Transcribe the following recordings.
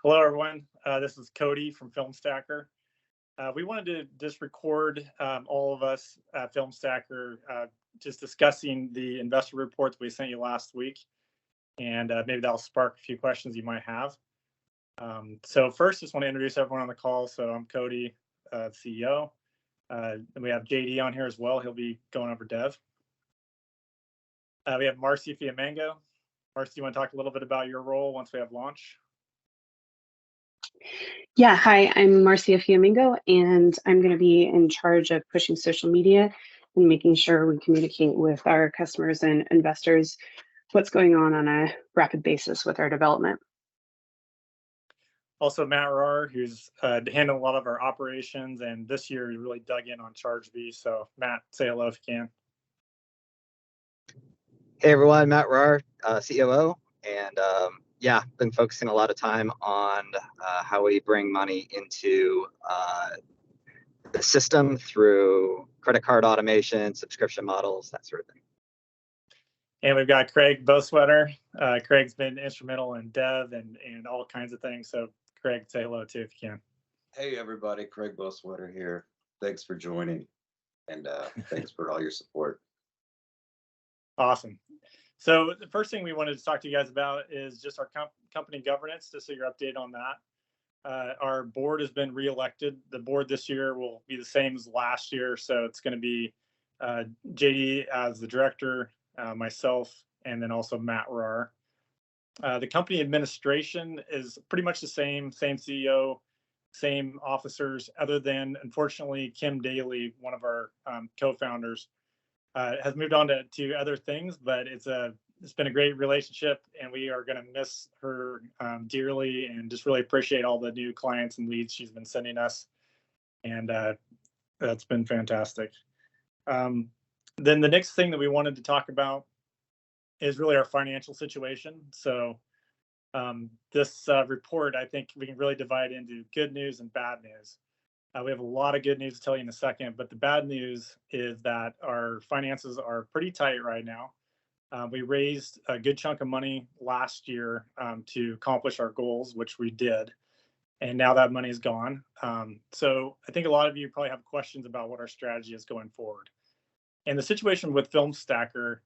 Hello, everyone. This is Cody from Filmstacker. We wanted to just record all of us at Filmstacker just discussing the investor reports we sent you last week, and maybe that'll spark a few questions you might have. So first, just want to introduce everyone on the call. So I'm Cody, CEO. And we have JD on here as well. He'll be going over dev. We have Marcy Fiamengo. Marcy, you want to talk a little bit about your role once we have launch? Yeah, hi, I'm Marcia Fiamengo, and I'm going to be in charge of pushing social media and making sure we communicate with our customers and investors what's going on a rapid basis with our development. Also, Matt Rohr, who's handling a lot of our operations, and this year he really dug in on ChargeV. So, Matt, say hello if you can. Hey everyone, Matt Rohr, COO, and yeah, been focusing a lot of time on how we bring money into the system through credit card automation, subscription models, that sort of thing. And we've got Craig Boswetter. Craig's been instrumental in dev and all kinds of things. So Craig, say hello too if you can. Hey everybody, Craig Boswetter here. Thanks for joining, and thanks for all your support. Awesome. So the first thing we wanted to talk to you guys about is just our company governance, just so you're updated on that. Our board has been reelected. The board this year will be the same as last year. So it's going to be JD as the director, myself, and then also Matt Rohr. The company administration is pretty much the same CEO, same officers, other than, unfortunately, Kim Daly, one of our co-founders, has moved on to other things, but it's been a great relationship, and we are going to miss her dearly, and just really appreciate all the new clients and leads she's been sending us, and that's been fantastic. Then the next thing that we wanted to talk about is really our financial situation. So this report, I think we can really divide into good news and bad news. We have a lot of good news to tell you in a second, but the bad news is that our finances are pretty tight right now. We raised a good chunk of money last year to accomplish our goals, which we did, and now that money is gone. So I think a lot of you probably have questions about what our strategy is going forward. And the situation with Filmstacker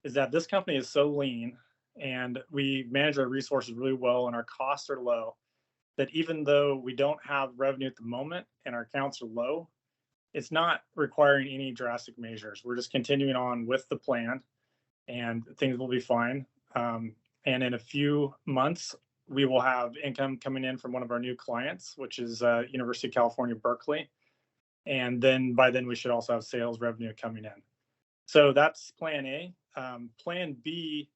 is that this company is so lean, and we manage our resources really well, and our costs are low, that even though we don't have revenue at the moment and our accounts are low, it's not requiring any drastic measures. We're just continuing on with the plan, and things will be fine. And in a few months, we will have income coming in from one of our new clients, which is University of California, Berkeley. And then by then, we should also have sales revenue coming in. So that's plan A. Plan B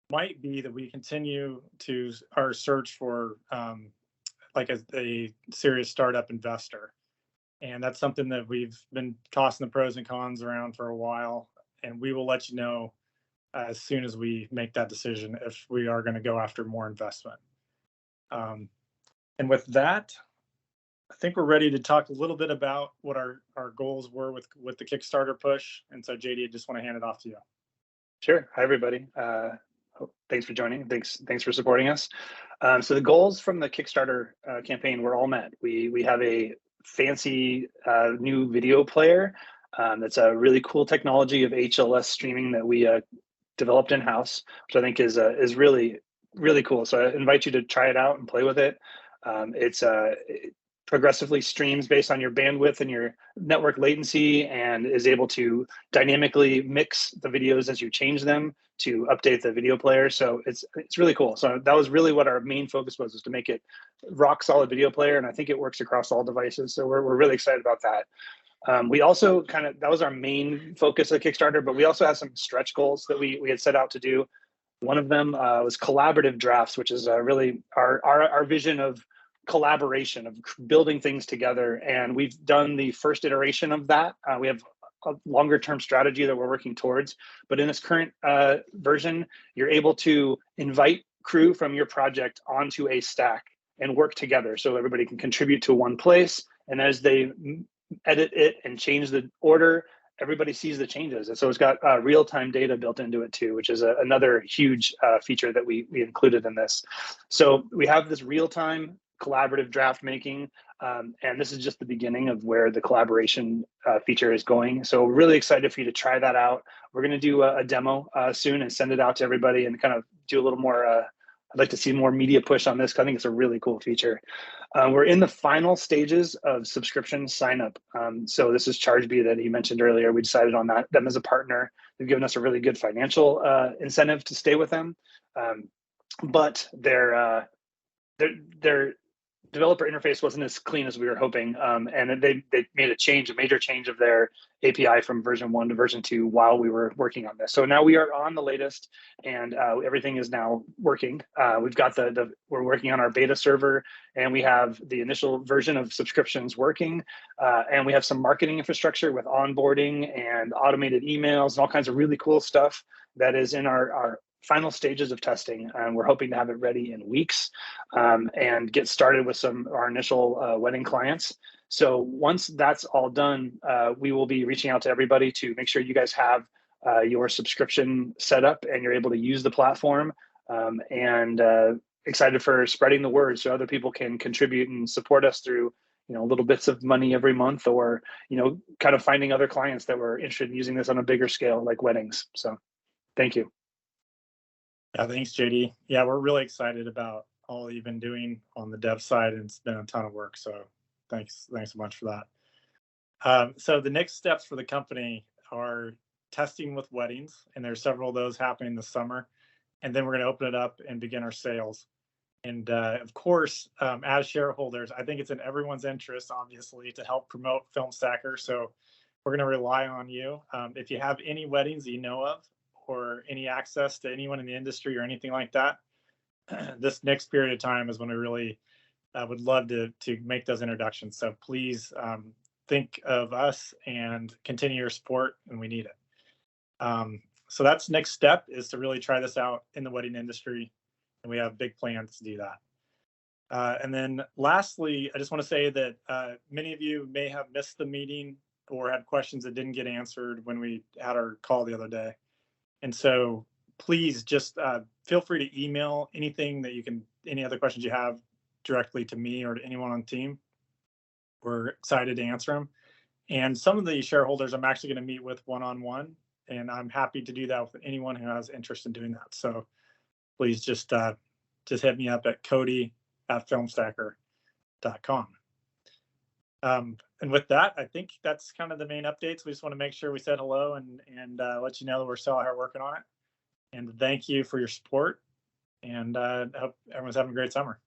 might be that we continue to our search for like a serious startup investor. And that's something that we've been tossing the pros and cons around for a while. And we will let you know as soon as we make that decision if we are going to go after more investment. And with that, I think we're ready to talk a little bit about what our goals were with the Kickstarter push. And so JD, I just want to hand it off to you. Sure. Hi, everybody. Thanks for joining. Thanks for supporting us. So the goals from the Kickstarter campaign were all met. We have a fancy new video player that's a really cool technology of HLS streaming that we developed in-house, which I think is really, really cool. So I invite you to try it out and play with it. It progressively streams based on your bandwidth and your network latency, and is able to dynamically mix the videos as you change them to update the video player. So it's really cool. So that was really what our main focus was to make it rock solid video player, and I think it works across all devices. So we're really excited about that. We also that was our main focus of Kickstarter, but we also had some stretch goals that we had set out to do. One of them was collaborative drafts, which is really our vision of collaboration, of building things together. And we've done the first iteration of that. We have a longer term strategy that we're working towards. But in this current version, you're able to invite crew from your project onto a stack and work together. So everybody can contribute to one place. And as they edit it and change the order, everybody sees the changes. And so it's got real-time data built into it too, which is another huge feature that we included in this. So we have this real-time collaborative draft making, and this is just the beginning of where the collaboration feature is going. So really excited for you to try that out. We're going to do a demo soon and send it out to everybody and kind of do a little more. I'd like to see more media push on this because I think it's a really cool feature. We're in the final stages of subscription sign up. So this is ChargeBee that you mentioned earlier. We decided on them as a partner. They've given us a really good financial incentive to stay with them, but their developer interface wasn't as clean as we were hoping, and they made a major change of their API from version 1 to version 2 while we were working on this. So now we are on the latest, and everything is now working. We've got we're working on our beta server, and we have the initial version of subscriptions working, and we have some marketing infrastructure with onboarding and automated emails and all kinds of really cool stuff that is in our final stages of testing, and we're hoping to have it ready in weeks and get started with our initial wedding clients. So once that's all done, we will be reaching out to everybody to make sure you guys have your subscription set up and you're able to use the platform, and excited for spreading the word so other people can contribute and support us through little bits of money every month, or kind of finding other clients that were interested in using this on a bigger scale like weddings. So thank you. Yeah, thanks, JD. Yeah, we're really excited about all you've been doing on the dev side, and it's been a ton of work. So thanks so much for that. So the next steps for the company are testing with weddings, and there's several of those happening this summer. And then we're going to open it up and begin our sales. And of course, as shareholders, I think it's in everyone's interest, obviously, to help promote Filmstacker. So we're going to rely on you. If you have any weddings that you know of, or any access to anyone in the industry or anything like that, this next period of time is when we really would love to make those introductions. So please think of us and continue your support, and we need it. So that's next step, is to really try this out in the wedding industry, and we have big plans to do that. And then lastly, I just want to say that many of you may have missed the meeting or had questions that didn't get answered when we had our call the other day. And so please just feel free to email any other questions you have directly to me or to anyone on the team. We're excited to answer them. And some of the shareholders I'm actually going to meet with one-on-one, and I'm happy to do that with anyone who has interest in doing that. So please just hit me up at cody@filmstacker.com. And with that, I think that's kind of the main updates. We just want to make sure we said hello and let you know that we're still out here working on it. And thank you for your support. And I hope everyone's having a great summer.